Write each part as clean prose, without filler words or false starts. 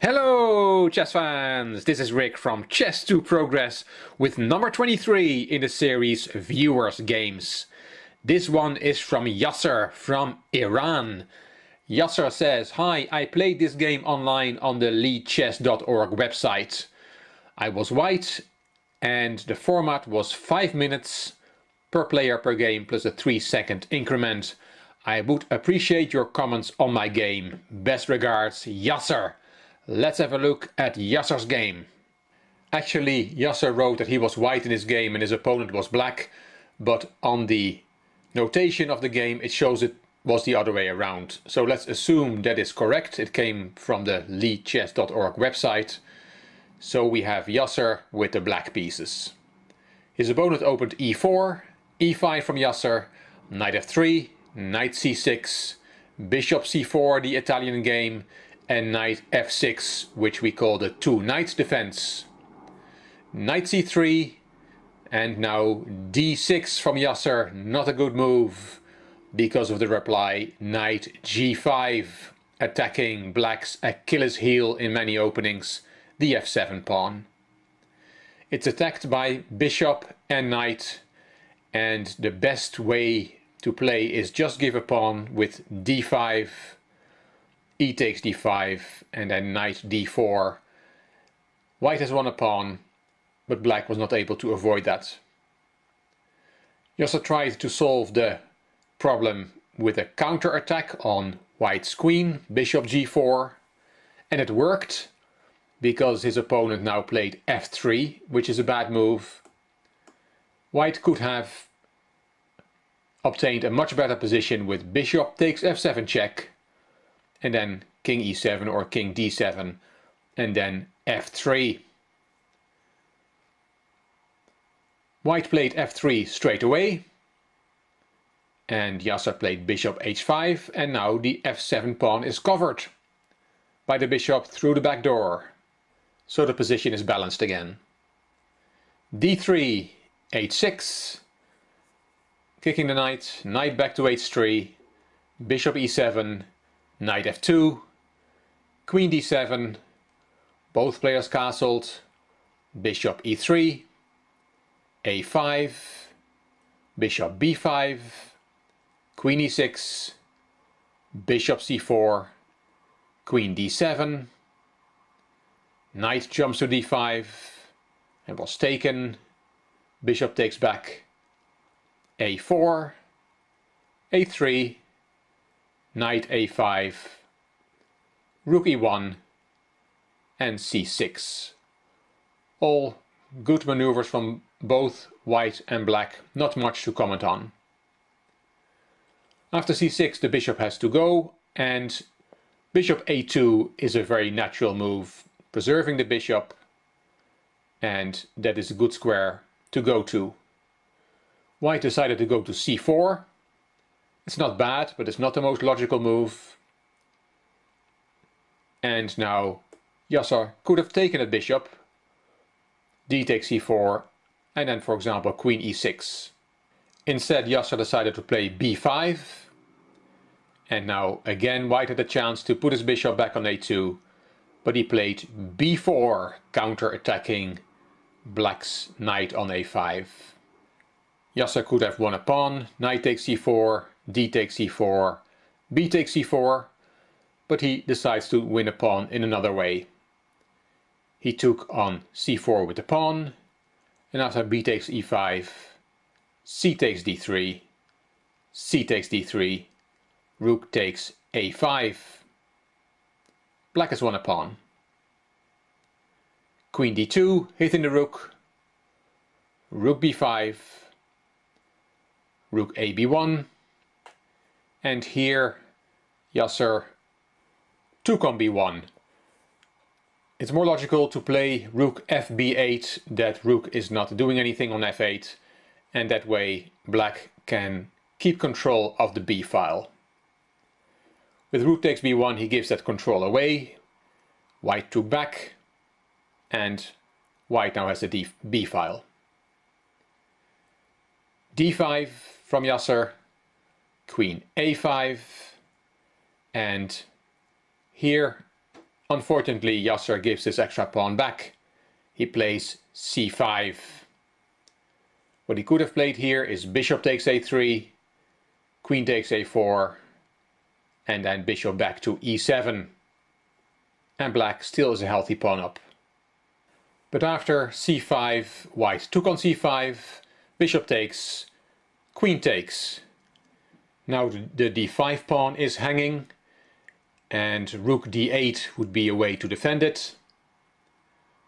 Hello chess fans, this is Rick from Chess to Progress with number 23 in the series Viewers Games. This one is from Yasser from Iran. Yasser says, "Hi, I played this game online on the leadchess.org website. I was white and the format was 5 minutes per player per game plus a 3-second increment. I would appreciate your comments on my game. Best regards, Yasser." Let's have a look at Yasser's game. Actually, Yasser wrote that he was white in his game and his opponent was black, but on the notation of the game it shows it was the other way around. So let's assume that is correct. It came from the leadchess.org website. So we have Yasser with the black pieces. His opponent opened e4, e5 from Yasser, knight f3, knight c6, bishop c4, the Italian game, and knight f6, which we call the two knights defense. Knight c3, and now d6 from Yasser, not a good move because of the reply knight g5, attacking black's Achilles heel in many openings, the f7 pawn. It's attacked by bishop and knight, and the best way to play is just give a pawn with d5, e takes d5, and then knight d4. White has won a pawn, but black was not able to avoid that. Yasser tried to solve the problem with a counter-attack on white's queen, bishop g4, and it worked because his opponent now played f3, which is a bad move. White could have obtained a much better position with bishop takes f7 check, and then king e7 or king d7, and then f3. White played f3 straight away, and Yasser played bishop h5, and now the f7 pawn is covered by the bishop through the back door. So the position is balanced again. d3, h6, kicking the knight, knight back to h3, bishop e7, knight f2, queen d7, both players castled, bishop e3, a5, bishop b5, queen e6, bishop c4, queen d7, knight jumps to d5 and was taken, bishop takes back, a4, a3, knight a5, rook e1, and c6. All good maneuvers from both white and black, not much to comment on. After c6 the bishop has to go, and bishop a2 is a very natural move, preserving the bishop, and that is a good square to go to. White decided to go to c4. It's not bad, but it's not the most logical move. And now Yasser could have taken a bishop, d takes c4, and then for example queen e6. Instead Yasser decided to play b5, and now again white had a chance to put his bishop back on a2, but he played b4, counter-attacking black's knight on a5. Yasser could have won a pawn, knight takes c4, d takes c4, b takes c4, but he decides to win a pawn in another way. He took on c4 with the pawn, and after b takes e5, c takes d3, c takes d3, rook takes a5. Black has won a pawn. Queen d2, hitting the rook, rook b5, rook a b1, and here Yasser took on b1. It's more logical to play rook fb8, that rook is not doing anything on f8, and that way black can keep control of the b file. With rook takes b1 he gives that control away, white took back, and white now has the b file. d5 from Yasser, queen a5, and here Unfortunately, Yasser gives this extra pawn back. He plays c5. What he could have played here is bishop takes a3, queen takes a4, and then bishop back to e7. And black still is a healthy pawn up. But after c5, white took on c5, bishop takes, queen takes. Now the d5 pawn is hanging, and rook d8 would be a way to defend it.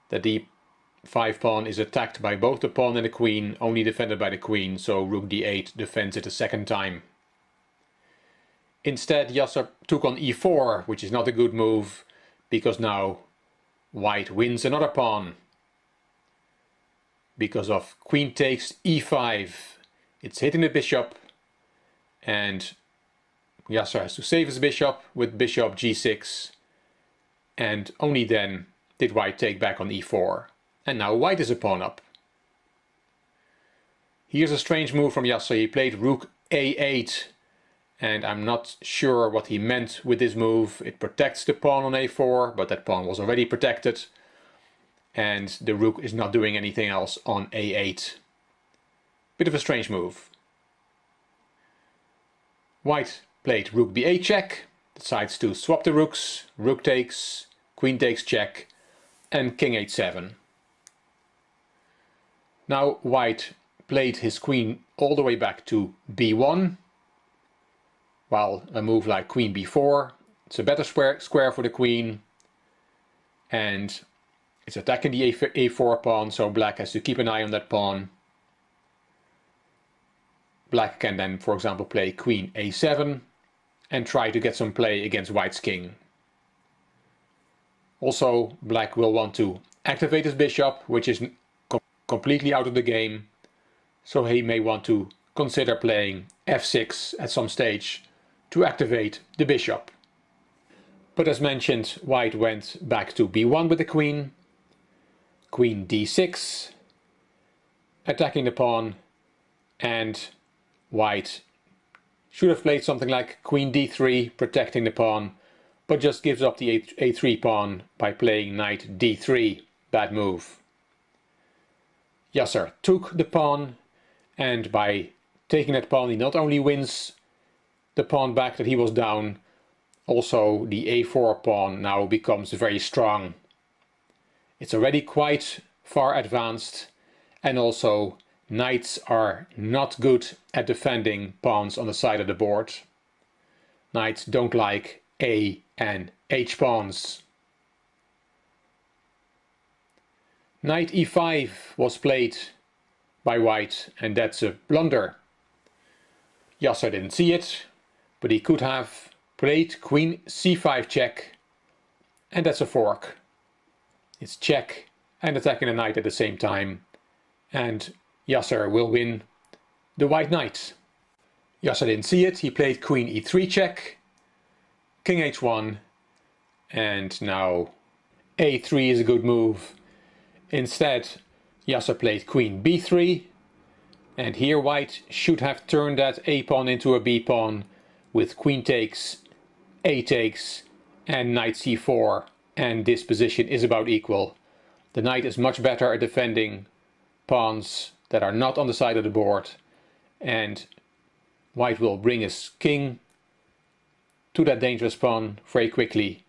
The d5 pawn is attacked by both the pawn and the queen, only defended by the queen, so rook d8 defends it a second time. Instead, Yasser took on e4, which is not a good move, because now white wins another pawn. Because of queen takes e5, it's hitting the bishop, and Yasser has to save his bishop with bishop g6, and only then did white take back on e4. And now white is a pawn up. Here's a strange move from Yasser. He played rook a8, and I'm not sure what he meant with this move. It protects the pawn on a4, but that pawn was already protected, and the rook is not doing anything else on a8. Bit of a strange move. White played rook b8 check, decides to swap the rooks, rook takes, queen takes check, and king h7. Now white played his queen all the way back to b1, while a move like queen b4, it's a better square for the queen, and it's attacking the a4 pawn, so black has to keep an eye on that pawn. Black can then, for example, play queen a7 and try to get some play against white's king. Also, black will want to activate his bishop, which is completely out of the game, so he may want to consider playing f6 at some stage to activate the bishop. But as mentioned, white went back to b1 with the queen, queen d6, attacking the pawn, and white should have played something like queen d3, protecting the pawn, but just gives up the a3 pawn by playing knight d3. Bad move. Yasser took the pawn, and by taking that pawn he not only wins the pawn back that he was down, also the a4 pawn now becomes very strong. It's already quite far advanced, and also knights are not good at defending pawns on the side of the board. Knights don't like A and H pawns. Knight e5 was played by white, and that's a blunder. Yasser didn't see it, but he could have played queen c5 check, and that's a fork. It's check and attacking the knight at the same time, and Yasser will win the white knight. Yasser didn't see it, he played queen e3 check, king h1, and now a3 is a good move. Instead, Yasser played queen b3, and here white should have turned that a pawn into a b pawn with queen takes, a takes, and knight c4, and this position is about equal. The knight is much better at defending pawns that are not on the side of the board, and white will bring his king to that dangerous pawn very quickly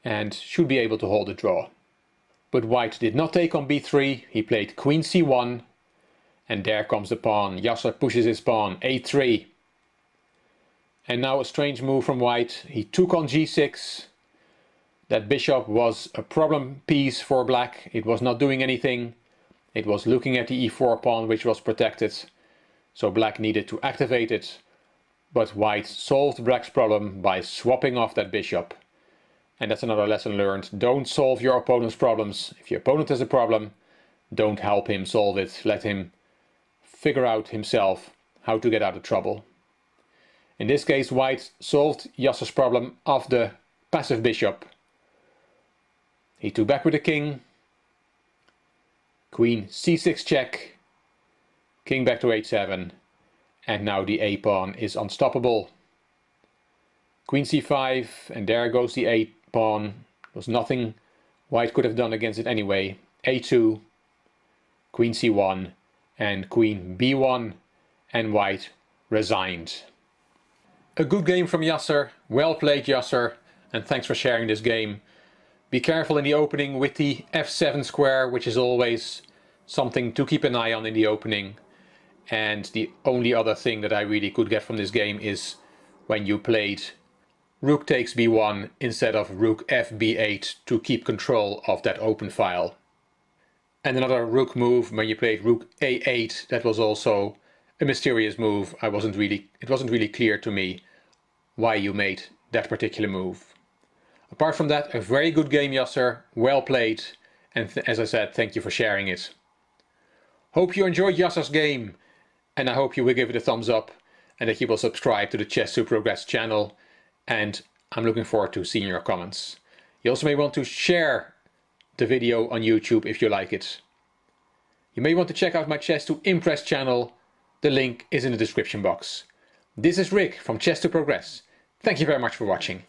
and should be able to hold a draw. But white did not take on b3, he played queen c1, and there comes the pawn. Yasser pushes his pawn a3. And now a strange move from white, he took on g6. That bishop was a problem piece for black, it was not doing anything. It was looking at the e4 pawn, which was protected, so black needed to activate it. But white solved black's problem by swapping off that bishop. And that's another lesson learned. Don't solve your opponent's problems. If your opponent has a problem, don't help him solve it. Let him figure out himself how to get out of trouble. In this case, white solved Yasser's problem of the passive bishop. He took back with the king. Queen c6 check. King back to h7. And now the a pawn is unstoppable. Queen c5, and there goes the a pawn. was nothing white could have done against it anyway. a2, queen c1, and queen b1, and white resigned. A good game from Yasser. Well played, Yasser, and thanks for sharing this game. Be careful in the opening with the f7 square, which is always something to keep an eye on in the opening. And the only other thing that I really could get from this game is when you played rook takes b1 instead of rook fb8 to keep control of that open file. And another rook move when you played rook a8, that was also a mysterious move. It wasn't really clear to me why you made that particular move. Apart from that, a very good game, Yasser. Well played, and as I said, thank you for sharing it. Hope you enjoyed Yasser's game, and I hope you will give it a thumbs up and that you will subscribe to the Chess to Progress channel, and I'm looking forward to seeing your comments. You also may want to share the video on YouTube if you like it. You may want to check out my Chess to Impress channel. The link is in the description box. This is Rick from Chess to Progress. Thank you very much for watching.